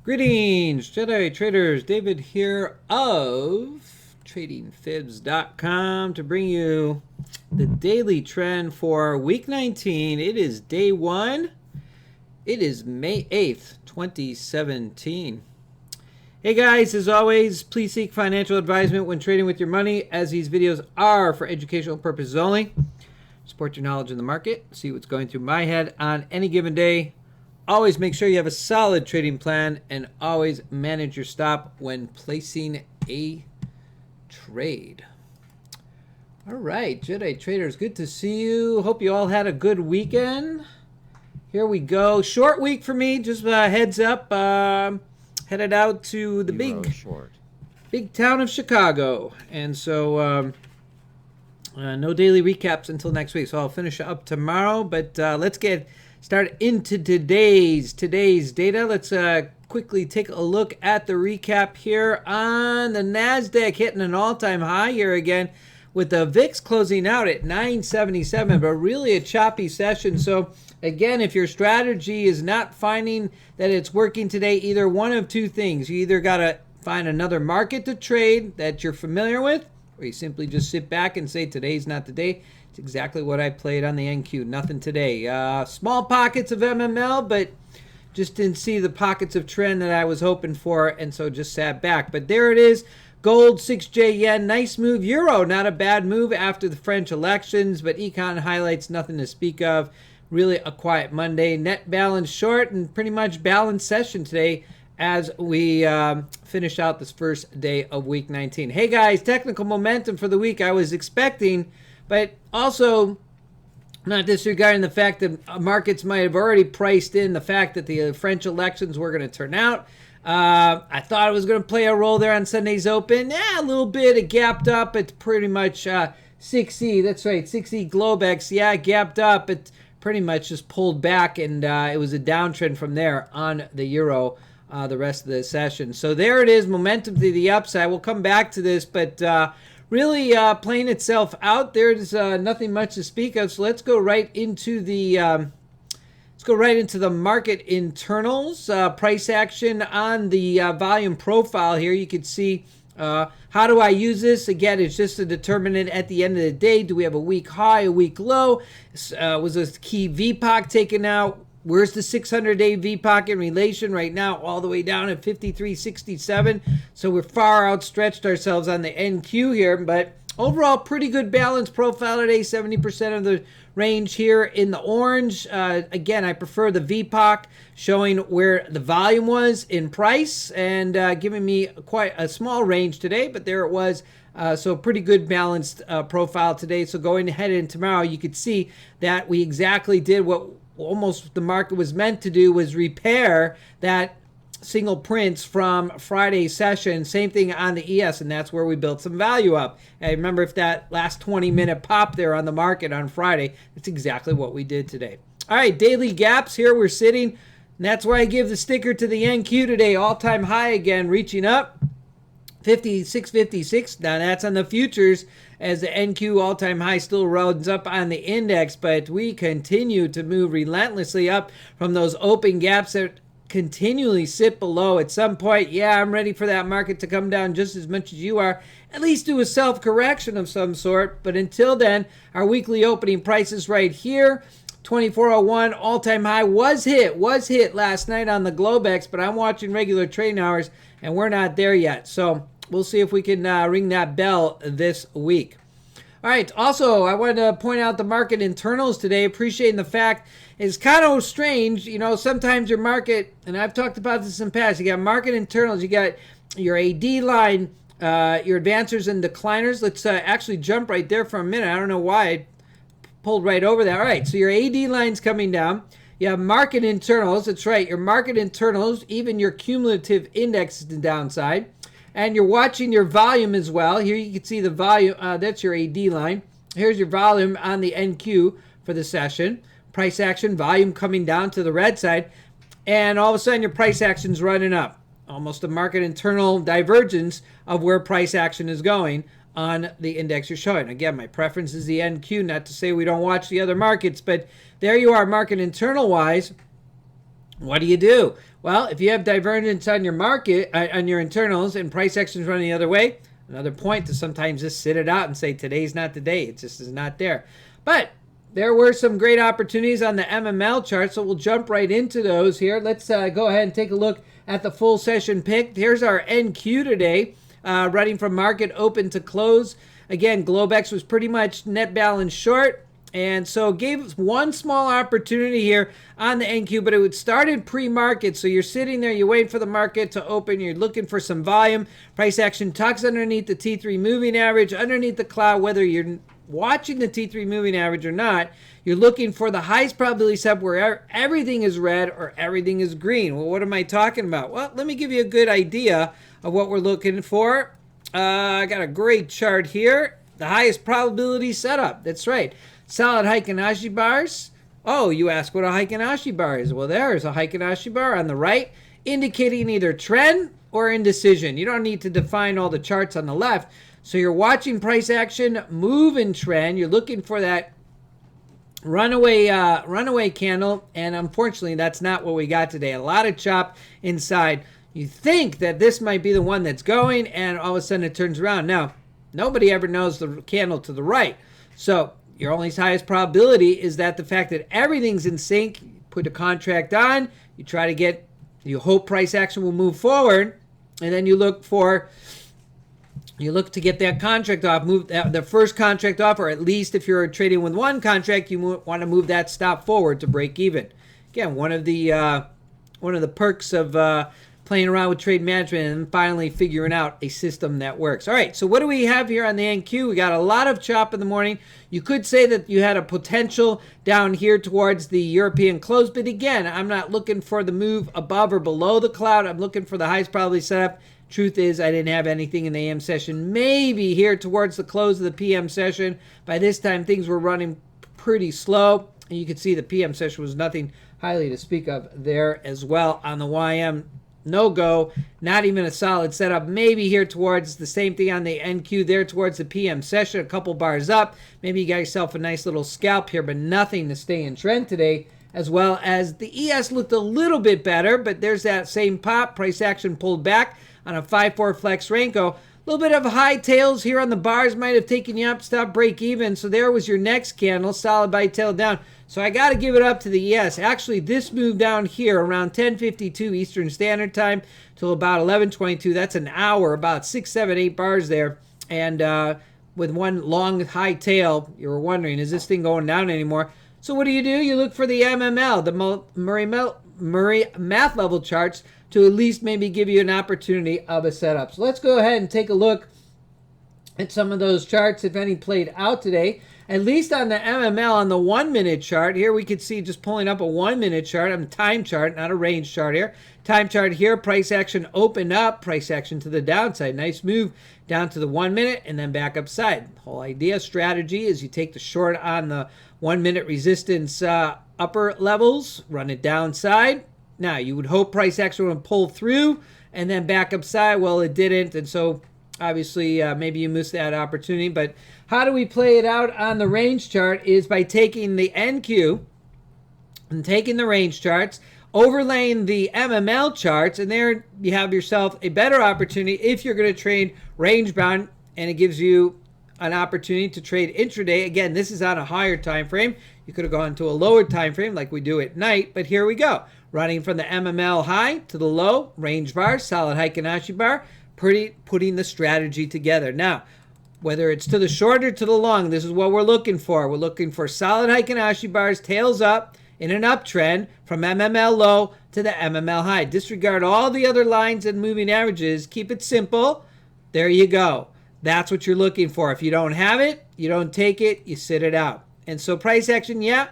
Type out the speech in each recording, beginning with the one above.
Greetings, Jedi traders. David here of TradingFibs.com to bring you the daily trend for week 19. It is day one. It is May 8th, 2017. Hey guys, as always, please seek financial advisement when trading with your money, as these videos are for educational purposes only. Support your knowledge in the market, see what's going through my head on any given day. Always make sure you have a solid trading plan and always manage your stop when placing a trade. All right, Jedi traders, good to see you. Hope you all had a good weekend. Here we go. Short week for me, just heads up. Headed out to the big town of Chicago. And so no daily recaps until next week. So I'll finish up tomorrow, but let's get start into today's data. Let's quickly take a look at the recap here on the NASDAQ, hitting an all-time high here again with the VIX closing out at 977, but really a choppy session. So again, if your strategy is not finding that it's working today, either one of two things. You either got to find another market to trade that you're familiar with, or you simply just sit back and say today's not the day. It's exactly what I played on the NQ. Nothing today. Small pockets of MML, but just didn't see the pockets of trend that I was hoping for, and so just sat back. But there it is. Gold, 6J yen, nice move. Euro, not a bad move after the French elections, but econ highlights, nothing to speak of. Really a quiet Monday. Net balance short and pretty much balanced session today as we finish out this first day of week 19. Hey guys, technical momentum for the week I was expecting, but also not disregarding the fact that markets might have already priced in the fact that the French elections were going to turn out. I thought it was going to play a role there on Sunday's open. A little bit. It gapped up. It's pretty much 6E. That's right, 6E Globex. Yeah, it gapped up. It pretty much just pulled back, and it was a downtrend from there on the euro the rest of the session. So there it is, momentum to the upside. We'll come back to this, but really playing itself out. There's nothing much to speak of. So let's go right into the market internals. Price action on the volume profile here. You can see how do I use this? Again, it's just a determinant at the end of the day. Do we have a weak high, a weak low? Was a key VPOC taken out? Where's the 600-day VPOC in relation right now? All the way down at 53.67. So we're far outstretched ourselves on the NQ here. But overall, pretty good balance profile today. 70% of the range here in the orange. Again, I prefer the VPOC showing where the volume was in price and giving me quite a small range today. But there it was. So pretty good balanced profile today. So going ahead and tomorrow, you could see that we exactly did what almost the market was meant to do, was repair that single prints from Friday's session. Same thing on the ES, and that's where we built some value up. And remember, if that last 20-minute pop there on the market on Friday, that's exactly what we did today. All right, daily gaps here we're sitting, and that's why I give the sticker to the NQ today. All-time high again, reaching up 56.56. Now that's on the futures, as the NQ all-time high still runs up on the index, but we continue to move relentlessly up from those open gaps that continually sit below. At some point, yeah, I'm ready for that market to come down just as much as you are, at least do a self-correction of some sort. But until then, our weekly opening prices right here, 2401 all-time high was hit last night on the Globex, but I'm watching regular trading hours and we're not there yet. So we'll see if we can ring that bell this week. All right, also, I wanted to point out the market internals today, appreciating the fact it's kind of strange. You know, sometimes your market, and I've talked about this in the past, you got market internals, you got your AD line, your advancers and decliners. Let's actually jump right there for a minute. I don't know why I pulled right over that. All right, so your AD line's coming down. You have market internals. That's right, your market internals, even your cumulative index is the downside. And you're watching your volume as well. Here you can see the volume. That's your AD line. Here's your volume on the NQ for the session. Price action, volume coming down to the red side. And all of a sudden, your price action's running up. Almost a market internal divergence of where price action is going on the index you're showing. Again, my preference is the NQ, not to say we don't watch the other markets, but there you are, market internal wise. What do you do? Well, if you have divergence on your market, on your internals, and price action's running the other way, another point to sometimes just sit it out and say today's not the day. It just is not there. But there were some great opportunities on the MML chart, so we'll jump right into those here. Let's go ahead and take a look at the full session pick. Here's our NQ today, running from market open to close. Again, Globex was pretty much net balance short. And so gave us one small opportunity here on the NQ, but it started pre-market. So you're sitting there, you wait for the market to open, you're looking for some volume. Price action tucks underneath the T3 moving average, underneath the cloud, whether you're watching the T3 moving average or not. You're looking for the highest probability setup where everything is red or everything is green. Well, what am I talking about? Well, let me give you a good idea of what we're looking for. I got a great chart here. The highest probability setup. That's right. Solid Heikin Ashi bars. Oh, you ask what a Heikin Ashi bar is. Well, there's a Heikin Ashi bar on the right, indicating either trend or indecision. You don't need to define all the charts on the left. So you're watching price action move in trend. You're looking for that runaway candle, and unfortunately, that's not what we got today. A lot of chop inside. You think that this might be the one that's going, and all of a sudden it turns around. Now, nobody ever knows the candle to the right. So your only highest probability is that the fact that everything's in sync, you put a contract on, you hope price action will move forward, and then you look to get that contract off, move the first contract off, or at least if you're trading with one contract, you want to move that stop forward to break even. Again, one of the perks of playing around with trade management and finally figuring out a system that works. All right, so what do we have here on the NQ? We got a lot of chop in the morning. You could say that you had a potential down here towards the European close, but again, I'm not looking for the move above or below the cloud. I'm looking for the highest probability setup. Truth is, I didn't have anything in the AM session. Maybe here towards the close of the PM session. By this time, things were running pretty slow. And you can see the PM session was nothing highly to speak of there as well. On the YM, no go, not even a solid setup. Maybe here towards the same thing on the NQ there towards the PM session, a couple bars up. Maybe you got yourself a nice little scalp here, but nothing to stay in trend today. As well as the ES looked a little bit better, but there's that same pop. Price action pulled back on a 5-4 flex Renko. A little bit of high tails here on the bars might have taken you up, stop break even. So there was your next candle, solid buy tail down. So I got to give it up to the ES. Actually, this move down here around 10:52 Eastern Standard Time till about 11:22. That's an hour, about 6, 7, 8 bars there. And with one long high tail, you were wondering, is this thing going down anymore? So what do? You look for the MML, the Murray math level charts, to at least maybe give you an opportunity of a setup. So let's go ahead and take a look at some of those charts, if any played out today. At least on the MML, on the 1 minute chart, here we could see, just pulling up a 1 minute chart, a time chart, not a range chart here. Time chart here, price action opened up, price action to the downside. Nice move down to the 1 minute and then back upside. The whole idea, strategy, is you take the short on the 1 minute resistance upper levels, run it downside. Now, you would hope price action would pull through and then back upside. Well, it didn't, and so obviously maybe you missed that opportunity. But how do we play it out on the range chart is by taking the NQ and taking the range charts, overlaying the MML charts, and there you have yourself a better opportunity if you're going to trade range bound, and it gives you an opportunity to trade intraday. Again, this is on a higher time frame. You could have gone to a lower time frame like we do at night, but here we go. Running from the MML high to the low, range bar, solid Heikin Ashi bar, putting the strategy together. Now, whether it's to the short or to the long, this is what we're looking for. We're looking for solid Heikin Ashi bars, tails up in an uptrend from MML low to the MML high. Disregard all the other lines and moving averages. Keep it simple. There you go. That's what you're looking for. If you don't have it, you don't take it, you sit it out. And so price action, yeah,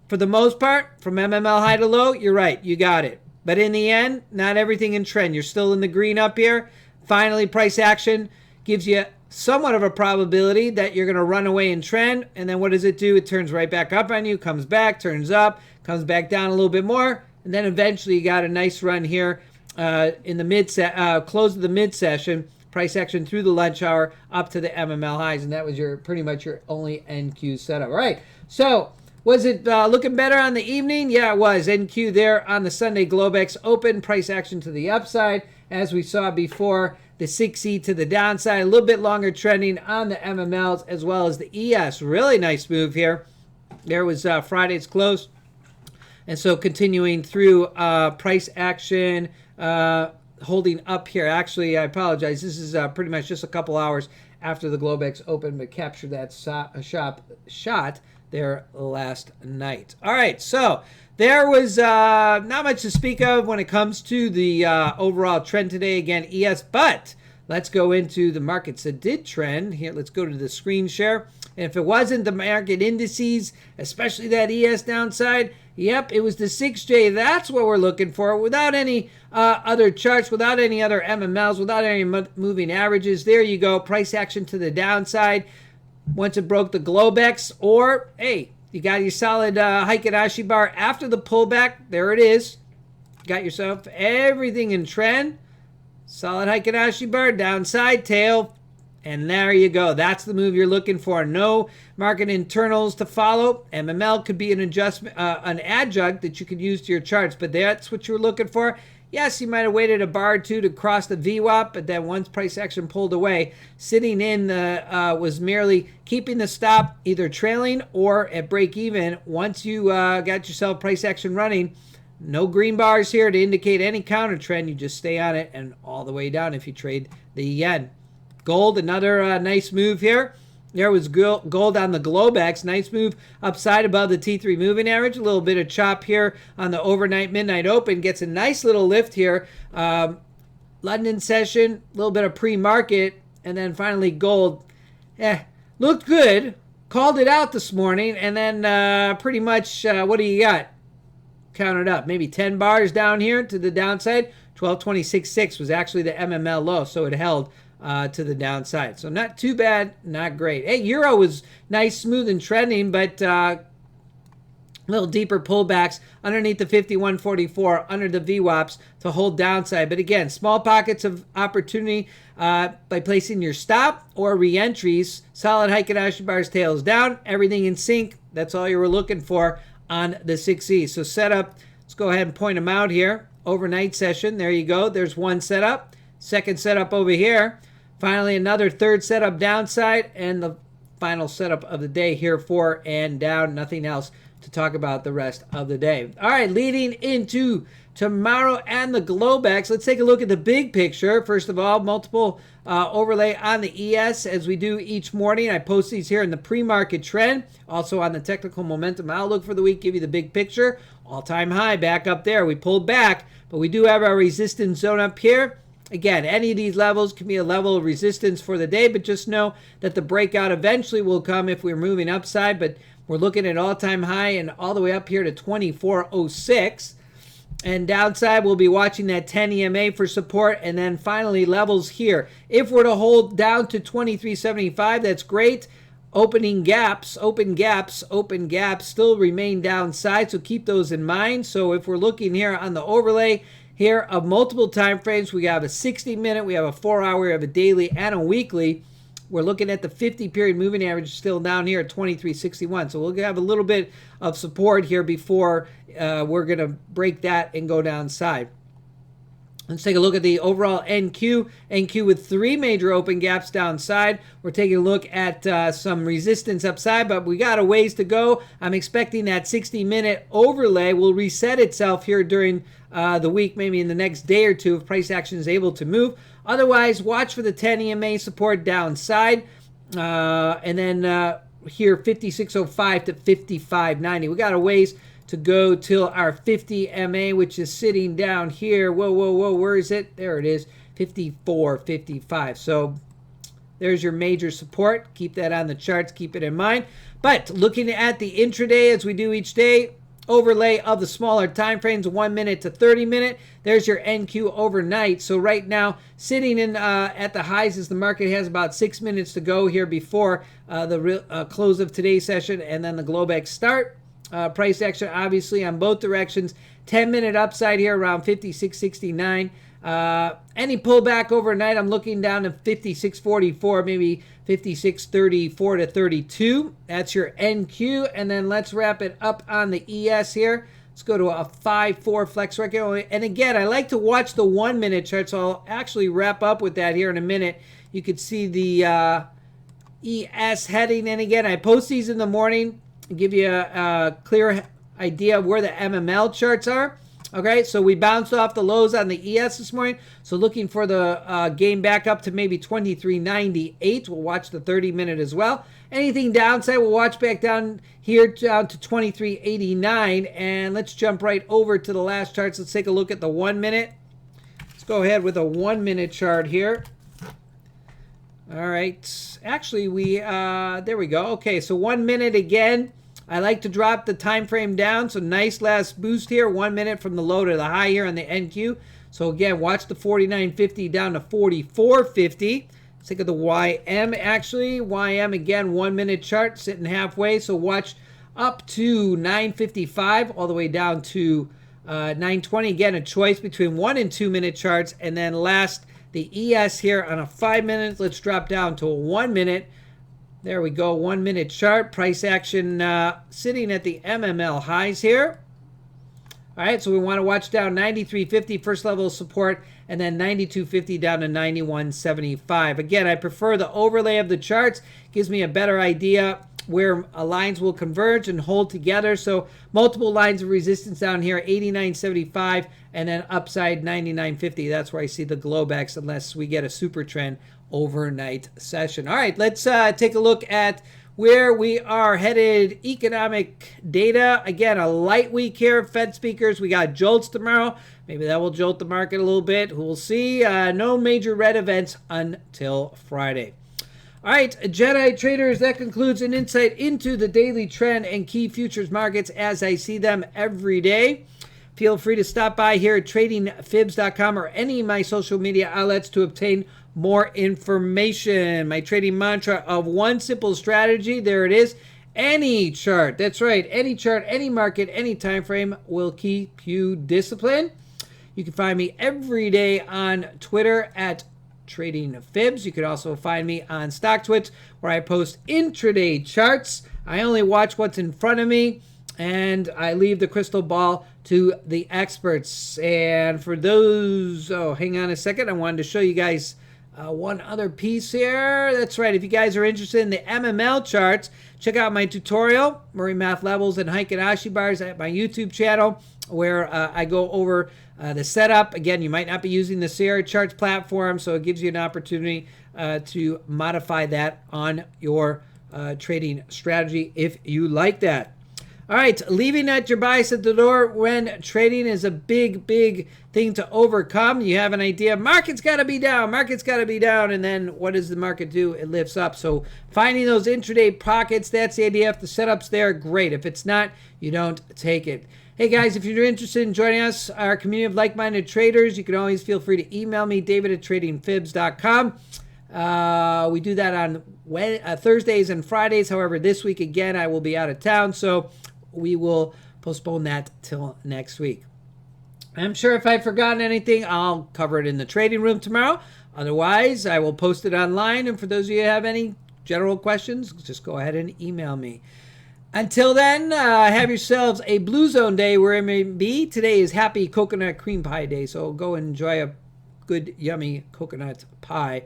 for the most part, from MML high to low, you're right, you got it. But in the end, not everything in trend. You're still in the green up here. Finally, price action gives you somewhat of a probability that you're going to run away in trend. And then what does it do? It turns right back up on you, comes back, turns up, comes back down a little bit more. And then eventually you got a nice run here in the close of the mid session. Price action through the lunch hour up to the MML highs, and that was pretty much your only NQ setup. All right, so Was it looking better on the evening? Yeah, it was. NQ there on the Sunday Globex open. Price action to the upside, as we saw before. The 6E to the downside. A little bit longer trending on the MMLs as well as the ES. Really nice move here. There was Friday's close. And so continuing through price action, holding up here. Actually, I apologize. This is pretty much just a couple hours after the Globex open, but captured that shot there last night. All right, so there was not much to speak of when it comes to the overall trend today. Again, ES, but let's go into the markets that did trend. Here, let's go to the screen share. And if it wasn't the market indices, especially that ES downside, yep, it was the 6J. That's what we're looking for. Without any other charts, without any other MMLs, without any moving averages. There you go. Price action to the downside. Once it broke the Globex, or hey, you got your solid Heikin Ashi bar after the pullback. There it is. Got yourself everything in trend. Solid Heikin Ashi bar, downside, tail, and there you go. That's the move you're looking for. No market internals to follow. MML could be an adjustment, an adjunct that you could use to your charts, but that's what you're looking for. Yes, you might have waited a bar or two to cross the VWAP, but then once price action pulled away, sitting in was merely keeping the stop, either trailing or at break even. Once you got yourself price action running, no green bars here to indicate any counter trend. You just stay on it and all the way down if you trade the yen. Gold, another nice move here. There was gold on the Globex. Nice move upside above the T3 moving average. A little bit of chop here on the overnight midnight open. Gets a nice little lift here. London session, a little bit of pre-market. And then finally gold. Looked good. Called it out this morning. And then pretty much, what do you got? Count it up. Maybe 10 bars down here to the downside. 1226.6 was actually the MML low. So it held to the downside. So not too bad, not great. Hey, Euro was nice, smooth, and trending, but a little deeper pullbacks underneath the 51.44, under the VWAPs to hold downside. But again, small pockets of opportunity by placing your stop or re-entries. Solid Heikin Ashi bars, tails down, everything in sync. That's all you were looking for on the 6E. So setup, let's go ahead and point them out here. Overnight session, there you go. There's one setup. Second setup over here. Finally, another third setup downside, and the final setup of the day here, 4 and down. Nothing else to talk about the rest of the day. All right, leading into tomorrow and the Globex, let's take a look at the big picture. First of all, multiple overlay on the ES as we do each morning. I post these here in the pre-market trend. Also on the technical momentum outlook for the week, give you the big picture. All-time high back up there. We pulled back, but we do have our resistance zone up here. Again, any of these levels can be a level of resistance for the day, but just know that the breakout eventually will come if we're moving upside. But we're looking at all-time high and all the way up here to 2406. And downside, we'll be watching that 10 EMA for support. And then finally, levels here. If we're to hold down to 2375, that's great. Open gaps still remain downside, so keep those in mind. So if we're looking here on the overlay, here of multiple time frames, we have a 60-minute, we have a 4-hour, we have a daily, and a weekly. We're looking at the 50-period moving average still down here at 2361. So we'll have a little bit of support here before we're going to break that and go downside. Let's take a look at the overall NQ. NQ with 3 major open gaps downside. We're taking a look at some resistance upside, but we got a ways to go. I'm expecting that 60-minute overlay will reset itself here during the week, maybe in the next day or two if price action is able to move. Otherwise, watch for the 10 EMA support downside. And then here, 5605 to 5590. We got a ways to go till our 50 MA, which is sitting down here. Whoa, where is it? There it is, 54.55. So there's your major support. Keep that on the charts, keep it in mind. But looking at the intraday as we do each day, overlay of the smaller time frames, 1 minute to 30 minute. There's your NQ overnight. So right now, sitting in at the highs as the market has about 6 minutes to go here before the close of today's session and then the Globex start. Price action obviously on both directions. 10-minute upside here around 56.69. Any pullback overnight, I'm looking down to 56.44, maybe 56.34 to 32. That's your NQ. And then let's wrap it up on the ES here. Let's go to a 5-4 flex record. And again, I like to watch the 1 minute chart, so I'll actually wrap up with that here in a minute. You can see the ES heading. And again, I post these in the morning and give you a clear idea of where the MML charts are. Okay, so we bounced off the lows on the ES this morning. So looking for the gain back up to maybe 23.98. We'll watch the 30-minute as well. Anything downside, we'll watch back down here down to 23.89. And let's jump right over to the last charts. Let's take a look at the 1 minute. Let's go ahead with a 1 minute chart here. All right. Actually, there we go. Okay, so 1 minute again. I like to drop the time frame down. So nice last boost here. 1 minute from the low to the high here on the NQ. So again, watch the 49.50 down to 44.50. Let's take a look at the YM actually. YM again, 1 minute chart sitting halfway. So watch up to 9.55 all the way down to 9.20. Again, a choice between 1 and 2 minute charts. And then last, the ES here on a 5 minute. Let's drop down to a 1 minute. There we go, 1 minute chart. Price action sitting at the MML highs here. All right, so we want to watch down 93.50, first level of support, and then 92.50 down to 91.75. Again, I prefer the overlay of the charts. Gives me a better idea where lines will converge and hold together. So multiple lines of resistance down here, 89.75, and then upside 99.50. That's where I see the Globex unless we get a super trend overnight session. All right, let's take a look at where we are headed. Economic data. Again, a light week here. Fed speakers. We got jolts tomorrow. Maybe that will jolt the market a little bit. We'll see. No major red events until Friday. All right, Jedi traders, that concludes an insight into the daily trend and key futures markets as I see them every day. Feel free to stop by here at tradingfibs.com or any of my social media outlets to obtain more information. My trading mantra of one simple strategy. There it is. Any chart. That's right. Any chart, any market, any time frame will keep you disciplined. You can find me every day on Twitter at Trading Fibs. You can also find me on StockTwits where I post intraday charts. I only watch what's in front of me and I leave the crystal ball to the experts. And for those, hang on a second. I wanted to show you guys one other piece here. That's right. If you guys are interested in the MML charts, check out my tutorial, Murray Math Levels and Heiken Ashi Bars at my YouTube channel, where I go over the setup. Again, you might not be using the Sierra Charts platform, so it gives you an opportunity to modify that on your trading strategy if you like that. All right, leaving at your bias at the door when trading is a big, big thing to overcome. You have an idea, market's got to be down, and then what does the market do? It lifts up. So finding those intraday pockets, that's the idea. If the setup's there, great. If it's not, you don't take it. Hey guys, if you're interested in joining us, our community of like-minded traders, you can always feel free to email me, david@tradingfibs.com. We do that on Thursdays and Fridays. However, this week, again, I will be out of town, so we will postpone that till next week. I'm sure if I've forgotten anything, I'll cover it in the trading room tomorrow. Otherwise, I will post it online. And for those of you who have any general questions, just go ahead and email me. Until then, have yourselves a Blue Zone day where it may be. Today is Happy Coconut Cream Pie Day, so go and enjoy a good, yummy coconut pie.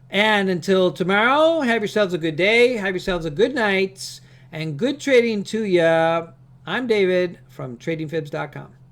And until tomorrow, have yourselves a good day, have yourselves a good night, and good trading to ya. I'm David from TradingFibs.com.